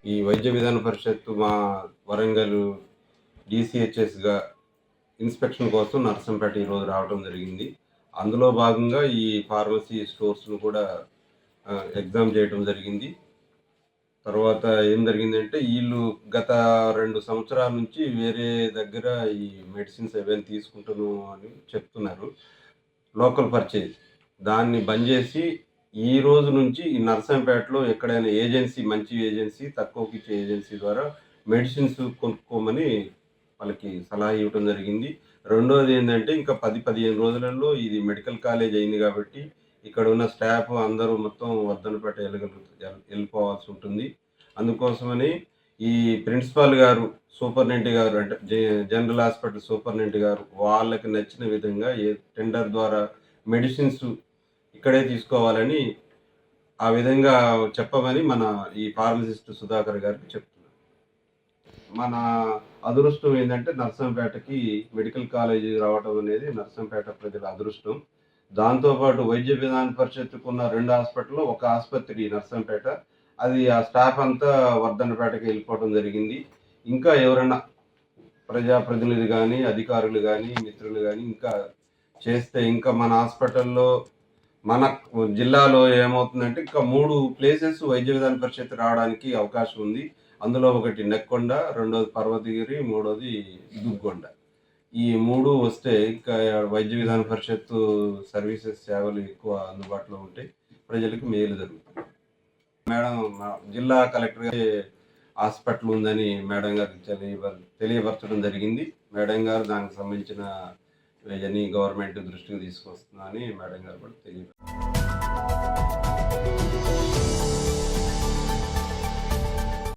ఈ వైద్య విధాన పరిషత్తు మా వరంగల్ డీసీహెచ్ఎస్గా ఇన్స్పెక్షన్ కోసం నర్సంపేట ఈరోజు రావడం జరిగింది. అందులో భాగంగా ఈ ఫార్మసీ స్టోర్స్ను కూడా ఎగ్జామ్ చేయడం జరిగింది. తర్వాత ఏం జరిగిందంటే వీళ్ళు గత 2 సంవత్సరాల నుంచి వేరే దగ్గర ఈ మెడిసిన్స్ ఏవైనా తీసుకుంటున్నాను అని చెప్తున్నారు. లోకల్ పర్చేజ్ దాన్ని బంద్ చేసి ఈ రోజు నుంచి ఈ నర్సంపేటలో ఎక్కడైనా ఏజెన్సీ, మంచి ఏజెన్సీ, తక్కువకిచ్చే ఏజెన్సీ ద్వారా మెడిసిన్స్ కొనుక్కోమని వాళ్ళకి సలహా ఇవ్వటం జరిగింది. రెండోది ఏంటంటే ఇంకా 10-15 రోజులలో ఇది మెడికల్ కాలేజ్ అయింది కాబట్టి ఇక్కడ ఉన్న స్టాఫ్ అందరూ మొత్తం వర్ధనపేట వెళ్ళిపోవాల్సి ఉంటుంది. అందుకోసమని ఈ ప్రిన్సిపాల్ గారు, సూపరింటెండెంట్ గారు అంటే జనరల్ హాస్పిటల్ సూపరింటెండెంట్ గారు వాళ్ళకి నచ్చిన విధంగా టెండర్ ద్వారా మెడిసిన్స్ ఇక్కడే తీసుకోవాలని ఆ విధంగా చెప్పమని మన ఈ ఫార్మసిస్ట్ సుధాకర్ గారికి చెప్తున్నారు. మన అదృష్టం ఏంటంటే నర్సంపేటకి మెడికల్ కాలేజీ రావడం అనేది నర్సంపేట ప్రజల అదృష్టం. దాంతోపాటు వైద్య విధాన పరిషత్తుకున్న 2 హాస్పిటల్, ఒక ఆసుపత్రి నర్సంపేట. అది ఆ స్టాఫ్ అంతా వర్ధన్నపేటకి వెళ్ళిపోవడం జరిగింది. ఇంకా ఎవరన్నా ప్రజాప్రతినిధి కానీ, అధికారులు కానీ, మిత్రులు కానీ ఇంకా చేస్తే ఇంకా మన హాస్పిటల్లో మన జిల్లాలో ఏమవుతుందంటే ఇంకా 3 ప్లేసెస్ వైద్య విధాన పరిషత్ రావడానికి అవకాశం ఉంది. అందులో ఒకటి నెక్కొండ, రెండోది పర్వతగిరి, మూడోది దుగ్గొండ. ఈ 3 వస్తే ఇంకా వైద్య విధాన పరిషత్తు సర్వీసెస్ సేవలు ఎక్కువ అందుబాటులో ఉంటాయి. ప్రజలకు మేలు జరుగుతుంది. మేడం జిల్లా కలెక్టర్ హాస్పిటల్ ఉందని మేడం గారికి తెలియపరచడం జరిగింది. మేడం గారు దానికి సంబంధించిన ఇవన్నీ గవర్నమెంట్ దృష్టికి తీసుకొస్తుందని మేడం గారు కూడా తెలియపరిచారు.